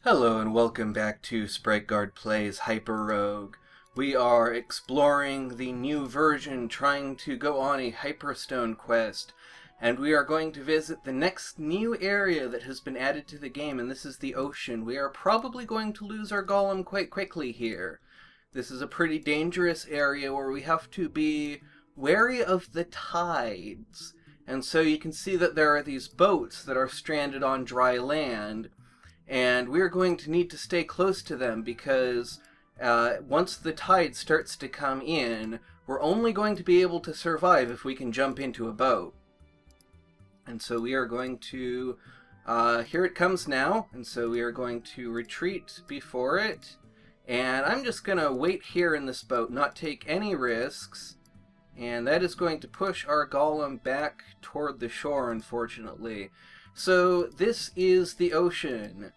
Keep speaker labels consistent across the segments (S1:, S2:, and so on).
S1: Hello and welcome back to Sprite Guard Plays HyperRogue. We are exploring the new version, trying to go on a Hyperstone quest, and we are going to visit the next new area that has been added to the game, and this is the ocean. We are probably going to lose our golem quite quickly here. This is a pretty dangerous area where we have to be wary of the tides. And so you can see that there are these boats that are stranded on dry land, and we're going to need to stay close to them because once the tide starts to come in, we're only going to be able to survive if we can jump into a boat. And so we are going to, here it comes now, and so we are going to retreat before it. And I'm just going to wait here in this boat, not take any risks. And that is going to push our golem back toward the shore, unfortunately. So this is the ocean,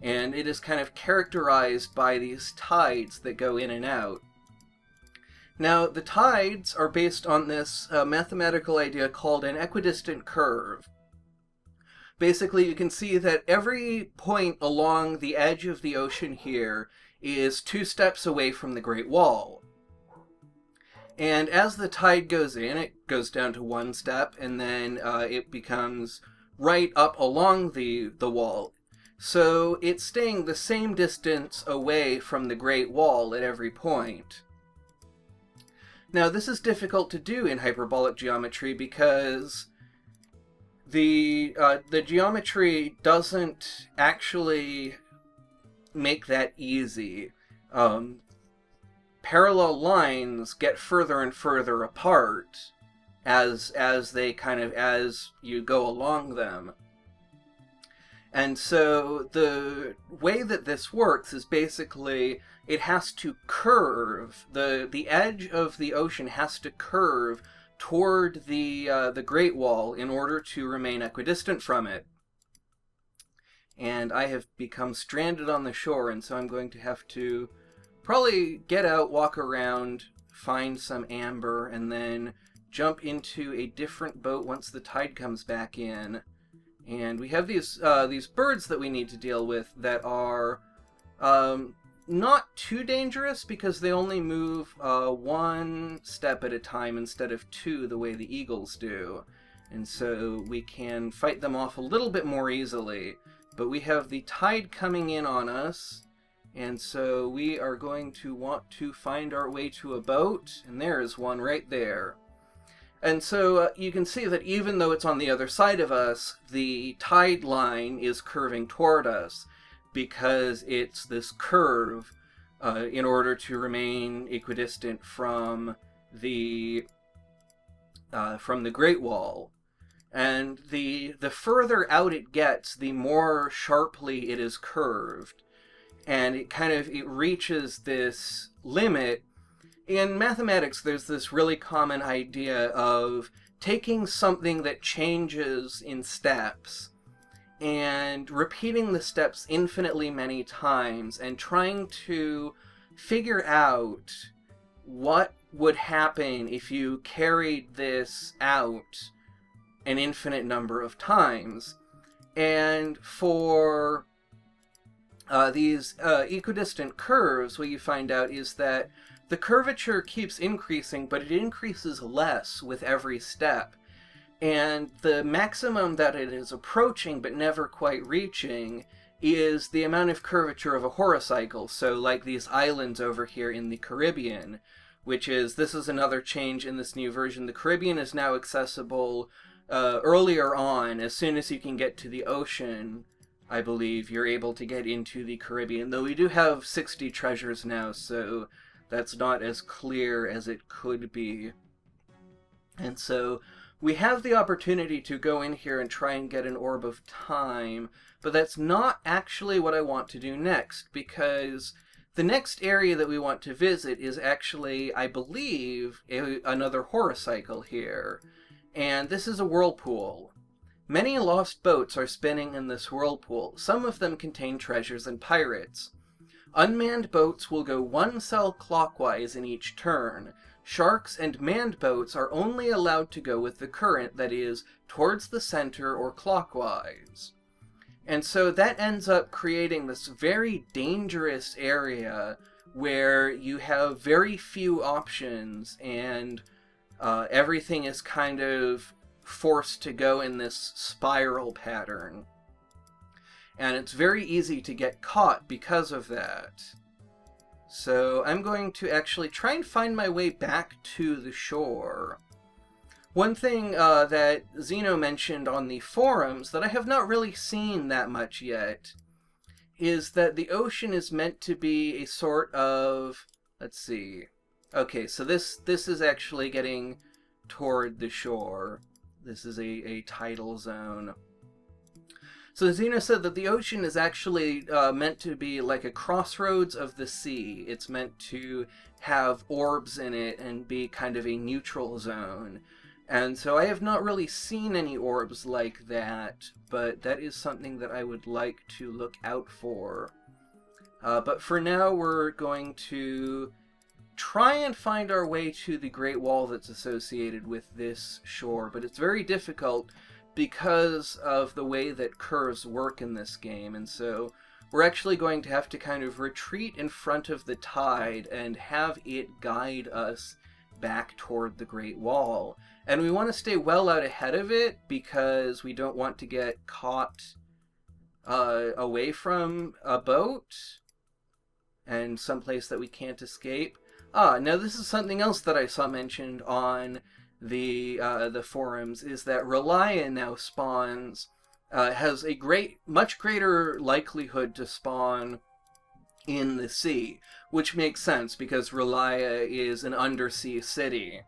S1: and it is kind of characterized by these tides that go in and out. Now, the tides are based on this mathematical idea called an equidistant curve. Basically, you can see that every point along the edge of the ocean here is 2 steps away from the Great Wall. And as the tide goes in, it goes down to 1 step, and then it becomes right up along the wall. So it's staying the same distance away from the Great Wall at every point. Now, this is difficult to do in hyperbolic geometry because the geometry doesn't actually make that easy. Parallel lines get further and further apart as you go along them. And so the way that this works is basically it has to curve. The edge of the ocean has to curve toward the Great Wall in order to remain equidistant from it. And I have become stranded on the shore, and so I'm going to have to probably get out, walk around, find some amber, and then jump into a different boat once the tide comes back in. And we have these birds that we need to deal with that are not too dangerous because they only move 1 step at a time instead of 2 the way the eagles do. And so we can fight them off a little bit more easily. But we have the tide coming in on us, and so we are going to want to find our way to a boat, and there is one right there. And so you can see that even though it's on the other side of us, the tide line is curving toward us because it's this curve in order to remain equidistant from the Great Wall. And the further out it gets, the more sharply it is curved. And it reaches this limit. In mathematics, there's this really common idea of taking something that changes in steps and repeating the steps infinitely many times and trying to figure out what would happen if you carried this out an infinite number of times. And for these equidistant curves, what you find out is that the curvature keeps increasing, but it increases less with every step. And the maximum that it is approaching but never quite reaching is the amount of curvature of a horocycle. So like these islands over here in the Caribbean, this is another change in this new version. The Caribbean is now accessible earlier on. As soon as you can get to the ocean, I believe you're able to get into the Caribbean. Though we do have 60 treasures now, so that's not as clear as it could be. And so we have the opportunity to go in here and try and get an Orb of Time, but that's not actually what I want to do next, because the next area that we want to visit is actually, I believe, another horocycle here. And this is a whirlpool. Many lost boats are spinning in this whirlpool. Some of them contain treasures and pirates. Unmanned boats will go 1 cell clockwise in each turn. Sharks and manned boats are only allowed to go with the current, that is, towards the center or clockwise. And so that ends up creating this very dangerous area where you have very few options, and everything is kind of forced to go in this spiral pattern. And it's very easy to get caught because of that. So I'm going to actually try and find my way back to the shore. One thing that Zeno mentioned on the forums that I have not really seen that much yet is that the ocean is meant to be a sort of... Let's see. Okay, so this is actually getting toward the shore. This is a tidal zone. So Zeno said that the ocean is actually meant to be like a crossroads of the sea. It's meant to have orbs in it and be kind of a neutral zone. And so I have not really seen any orbs like that, but that is something that I would like to look out for. But for now, we're going to try and find our way to the Great Wall that's associated with this shore, but it's very difficult because of the way that curves work in this game, and so we're actually going to have to kind of retreat in front of the tide and have it guide us back toward the Great Wall. And we want to stay well out ahead of it because we don't want to get caught away from a boat and someplace that we can't escape. Now this is something else that I saw mentioned on the forums, is that Relia now spawns, has a much greater likelihood to spawn in the sea, which makes sense because Relia is an undersea city.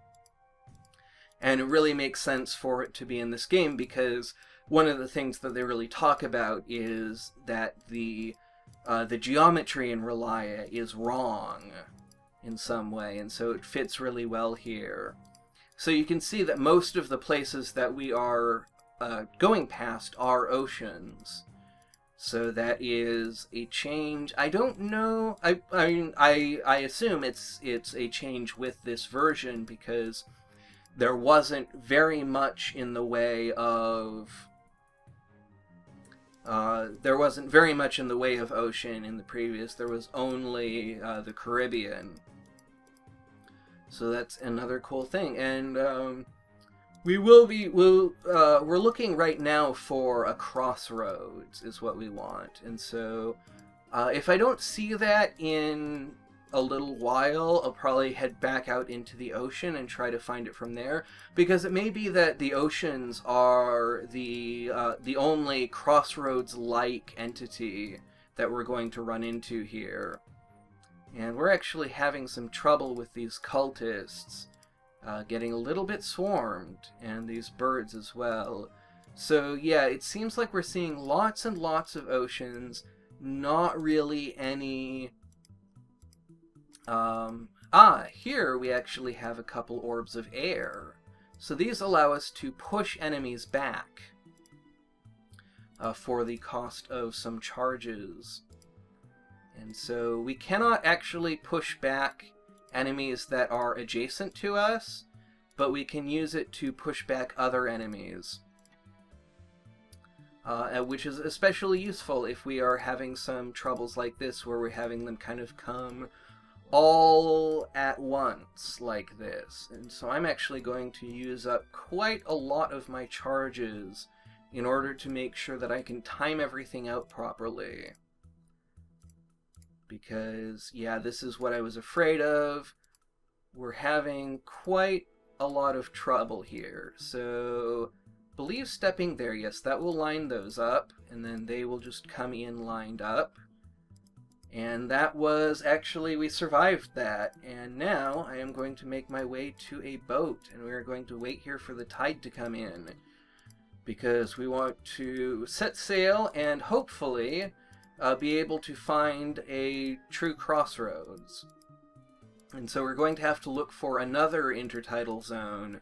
S1: And it really makes sense for it to be in this game because one of the things that they really talk about is that the geometry in Relia is wrong in some way, and so it fits really well here. So you can see that most of the places that we are going past are oceans. So that is a change. I don't know. I assume it's a change with this version because there wasn't very much in the way of ocean in the previous. There was only the Caribbean. So that's another cool thing, and we're looking right now for a crossroads is what we want, and so if I don't see that in a little while, I'll probably head back out into the ocean and try to find it from there, because it may be that the oceans are the only crossroads-like entity that we're going to run into here. And we're actually having some trouble with these cultists, getting a little bit swarmed, and these birds as well. So yeah, it seems like we're seeing lots and lots of oceans, not really any... here we actually have a couple orbs of air. So these allow us to push enemies back for the cost of some charges. And so we cannot actually push back enemies that are adjacent to us, but we can use it to push back other enemies. Which is especially useful if we are having some troubles like this, where we're having them kind of come all at once like this. And so I'm actually going to use up quite a lot of my charges in order to make sure that I can time everything out properly. Because, yeah, this is what I was afraid of. We're having quite a lot of trouble here. So, believe stepping there, yes, that will line those up, and then they will just come in lined up. And that was actually, we survived that. And now I am going to make my way to a boat, and we are going to wait here for the tide to come in, because we want to set sail and hopefully be able to find a true crossroads. And so we're going to have to look for another intertidal zone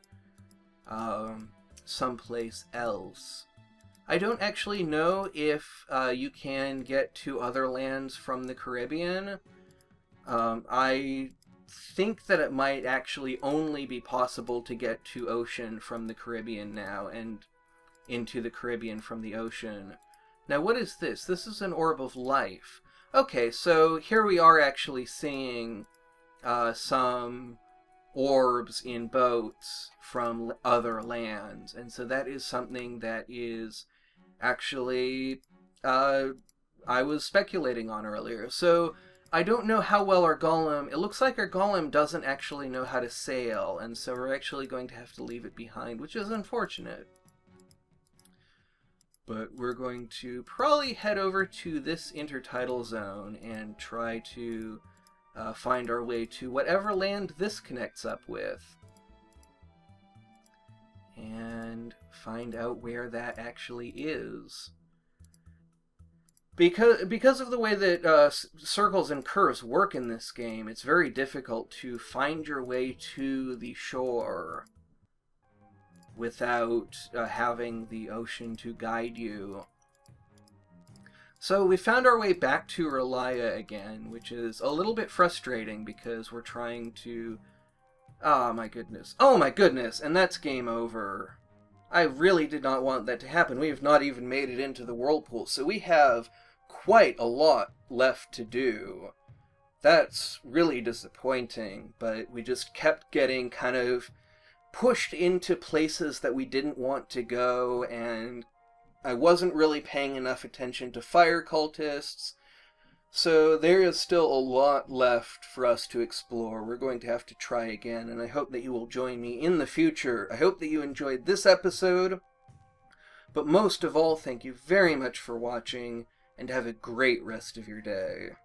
S1: someplace else. I don't actually know if you can get to other lands from the Caribbean. I think that it might actually only be possible to get to ocean from the Caribbean now, and into the Caribbean from the ocean. Now, what is this? This is an orb of life. Okay, so here we are actually seeing some orbs in boats from other lands, and so that is something that is actually I was speculating on earlier. So I don't know how well our golem... It looks like our golem doesn't actually know how to sail, and so we're actually going to have to leave it behind, which is unfortunate. But we're going to probably head over to this intertidal zone and try to find our way to whatever land this connects up with. And find out where that actually is. Because of the way that circles and curves work in this game, it's very difficult to find your way to the shore without having the ocean to guide you. So we found our way back to Relia again, which is a little bit frustrating because we're trying to... Oh my goodness. Oh my goodness! And that's game over. I really did not want that to happen. We have not even made it into the whirlpool, so we have quite a lot left to do. That's really disappointing, but we just kept getting kind of pushed into places that we didn't want to go, and I wasn't really paying enough attention to fire cultists, so there is still a lot left for us to explore. We're going to have to try again, and I hope that you will join me in the future. I hope that you enjoyed this episode, but most of all, thank you very much for watching, and have a great rest of your day.